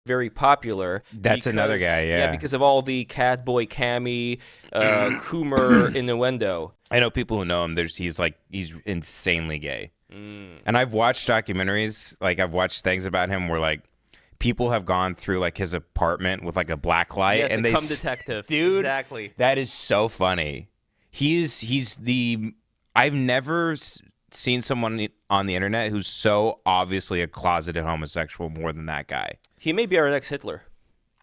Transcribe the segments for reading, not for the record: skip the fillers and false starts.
very popular. That's another guy, Yeah, yeah. because of all the Catboy Cammy, Coomer innuendo. I know people who know him. He's insanely gay. Mm. And I've watched documentaries, like I've watched things about him where like people have gone through like his apartment with like a black light Yes, and the cum detective. dude, Exactly. that is so funny. He's the I've never seen someone on the internet who's so obviously a closeted homosexual more than that guy. He may be our next Hitler.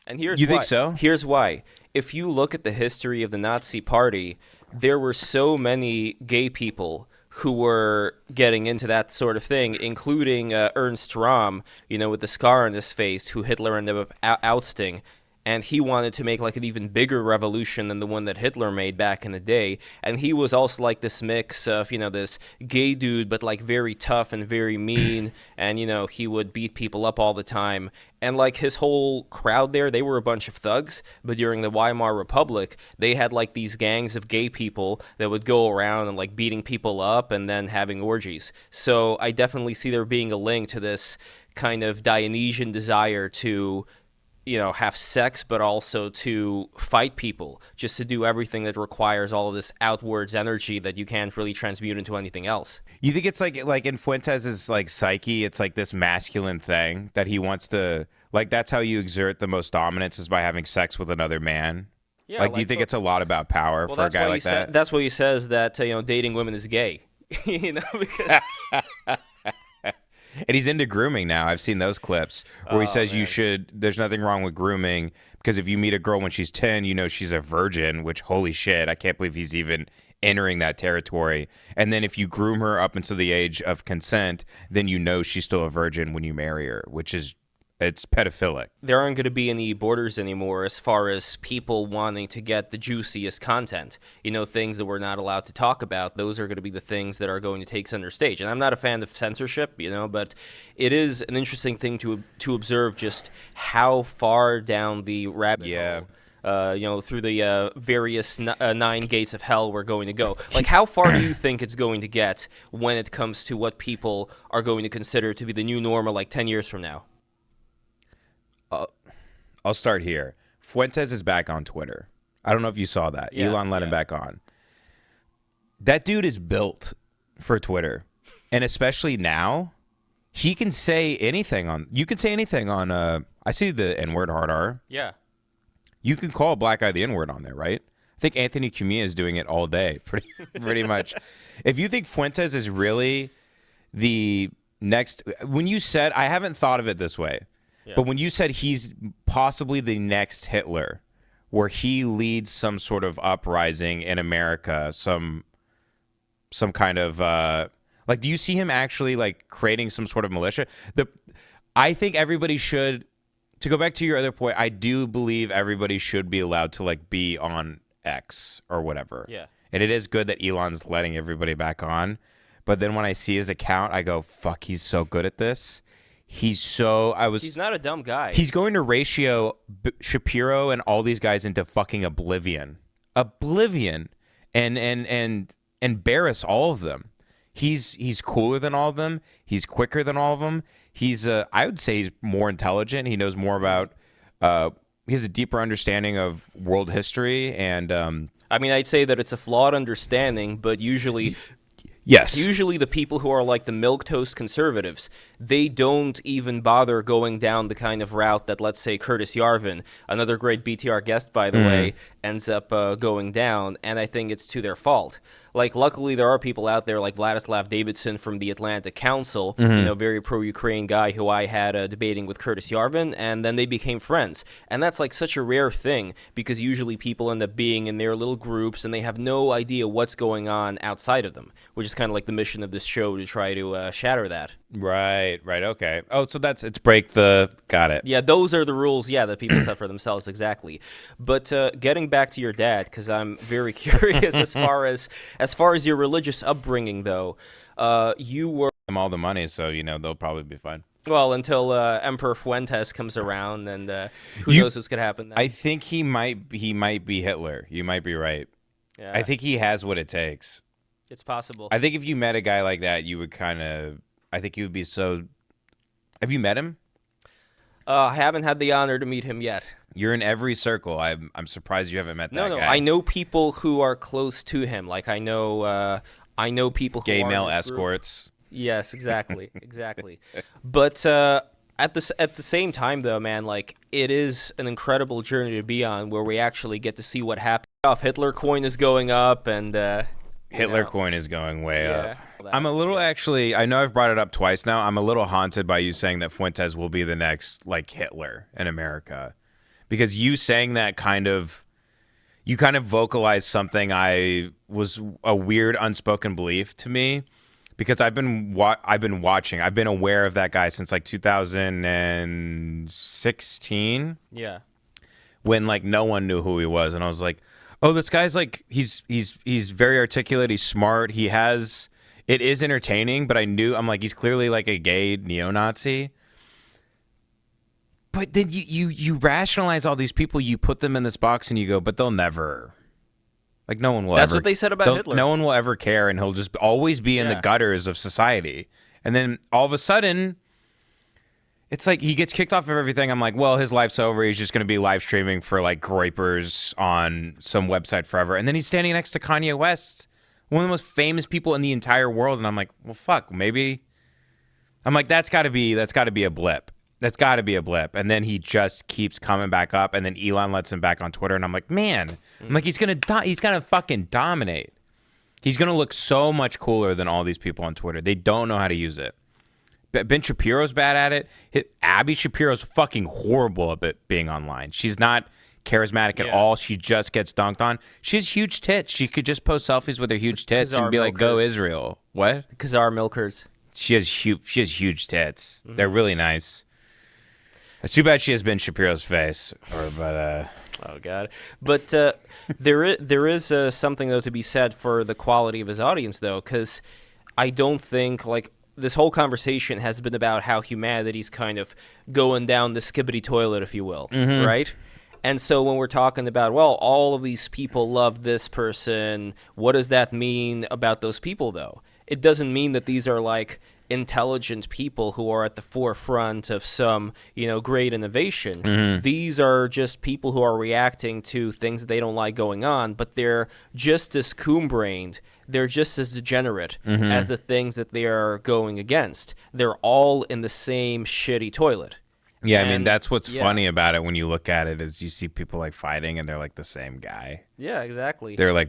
And here's You why. think so? Here's why. If you look at the history of the Nazi Party, there were so many gay people who were getting into that sort of thing, including Ernst Röhm, with the scar on his face, who Hitler ended up ousting. And he wanted to make like an even bigger revolution than the one that Hitler made back in the day. And he was also like this mix of, this gay dude, but like very tough and very mean. And, he would beat people up all the time. And like his whole crowd there, they were a bunch of thugs. But during the Weimar Republic, they had like these gangs of gay people that would go around and like beating people up and then having orgies. So I definitely see there being a link to this kind of Dionysian desire to have sex, but also to fight people, just to do everything that requires all of this outwards energy that you can't really transmute into anything else. You think it's like in Fuentes' like psyche, it's like this masculine thing that he wants to like. That's how you exert the most dominance is by having sex with another man. Yeah, Like, do you think it's a lot about power for a guy like that? That's why he says that dating women is gay. Because And he's into grooming now. I've seen those clips where he says there's nothing wrong with grooming because if you meet a girl when she's 10, she's a virgin, which holy shit, I can't believe he's even entering that territory. And then if you groom her up until the age of consent, then she's still a virgin when you marry her, it's pedophilic. there aren't going to be any borders anymore as far as people wanting to get the juiciest content. Things that we're not allowed to talk about, those are going to be the things that are going to take center stage. And I'm not a fan of censorship, but it is an interesting thing to observe just how far down the rabbit hole through the various 9 gates of hell we're going to go. Like, how far do you think it's going to get when it comes to what people are going to consider to be the new normal, like 10 years from now? I'll start here. Fuentes is back on Twitter. I don't know if you saw that. Yeah, Elon let him back on. That dude is built for Twitter. And especially now, he can say anything on... You can say anything on... I see the N-word hard R. Yeah. You can call a black guy the N-word on there, right? I think Anthony Cumia is doing it all day, pretty much. If you think Fuentes is really the next... When you said... I haven't thought of it this way. Yeah. But when you said he's possibly the next Hitler, where he leads some sort of uprising in America, some kind of like, do you see him actually like creating some sort of militia? I think everybody should. To go back to your other point, I do believe everybody should be allowed to like be on X or whatever. Yeah. And it is good that Elon's letting everybody back on. But then when I see his account, I go, "Fuck, he's so good at this." He's not a dumb guy. He's going to ratio Shapiro and all these guys into fucking oblivion, and embarrass all of them. He's cooler than all of them. He's quicker than all of them. I would say he's more intelligent. He knows more about. He has a deeper understanding of world history, and I'd say that it's a flawed understanding, but usually. Yes. Usually the people who are like the milquetoast conservatives, they don't even bother going down the kind of route that, let's say, Curtis Yarvin, another great BTR guest, by the way, ends up going down, and I think it's to their fault. Like, luckily, there are people out there like Vladislav Davidson from the Atlantic Council, very pro-Ukraine guy who I had debating with Curtis Yarvin, and then they became friends. And that's like such a rare thing, because usually people end up being in their little groups, and they have no idea what's going on outside of them, which is kind of like the mission of this show, to try to shatter that. Right, okay. Oh, so it's got it. Yeah, those are the rules, that people set for themselves, exactly. But getting back to your dad, because I'm very curious as far as your religious upbringing, though, you were... All the money, so, they'll probably be fine. Well, until Emperor Fuentes comes around, and who knows what's going to happen then. I think he might be Hitler. You might be right. Yeah. I think he has what it takes. It's possible. I think if you met a guy like that, you would I think you would be so... Have you met him? I haven't had the honor to meet him yet. You're in every circle. I'm surprised you haven't met No, that no, guy. I know people who are close to him. Like I know people who Gay are in male this group. escorts. Yes, exactly, exactly. But at the same time, though, man, like it is an incredible journey to be on, where we actually get to see what happened. Off Hitler coin is going up, and Hitler coin is going way up. Yeah. I'm a little actually. I know I've brought it up twice now. I'm a little haunted by you saying that Fuentes will be the next like Hitler in America, because you saying that you kind of vocalized something I was a weird unspoken belief to me, because I've been watching. I've been aware of that guy since like 2016, Yeah. when like no one knew who he was, and I was like, oh, this guy's like he's very articulate. He's smart. It is entertaining, but I'm like, he's clearly like a gay neo-Nazi. But then you rationalize all these people, you put them in this box, and you go, but they'll never, like, no one will. That's ever, what they said about Hitler. No one will ever care, and he'll just always be in the Yeah. gutters of society. And then all of a sudden, it's like he gets kicked off of everything. I'm like, well, his life's over. He's just going to be live streaming for like groypers on some website forever. And then he's standing next to Kanye West, one of the most famous people in the entire world. And I'm like, well, fuck, maybe. I'm like, that's got to be a blip. That's got to be a blip. And then he just keeps coming back up. And then Elon lets him back on Twitter. And I'm like, man, I'm like, he's gonna fucking dominate. He's gonna look so much cooler than all these people on Twitter. They don't know how to use it. Ben Shapiro's bad at it. Abby Shapiro's fucking horrible at being online. She's not charismatic at all. She just gets dunked on. She has huge tits. She could just post selfies with her huge tits and be like, "Go Israel." What? Kazar Milkers. She has huge tits. They're really nice. It's too bad she has Ben Shapiro's face. Oh God! But there is something though to be said for the quality of his audience, though, because I don't think like this whole conversation has been about how humanity's kind of going down the skibbity toilet, if you will, right? And so when we're talking about, well, all of these people love this person, what does that mean about those people, though? It doesn't mean that these are like intelligent people who are at the forefront of some, great innovation. These are just people who are reacting to things that they don't like going on, but they're just as coon-brained. They're just as degenerate as the things that they are going against. They're all in the same shitty toilet. Yeah, I mean, that's what's funny about it when you look at it, is you see people like fighting and they're like the same guy. Yeah, exactly. They're like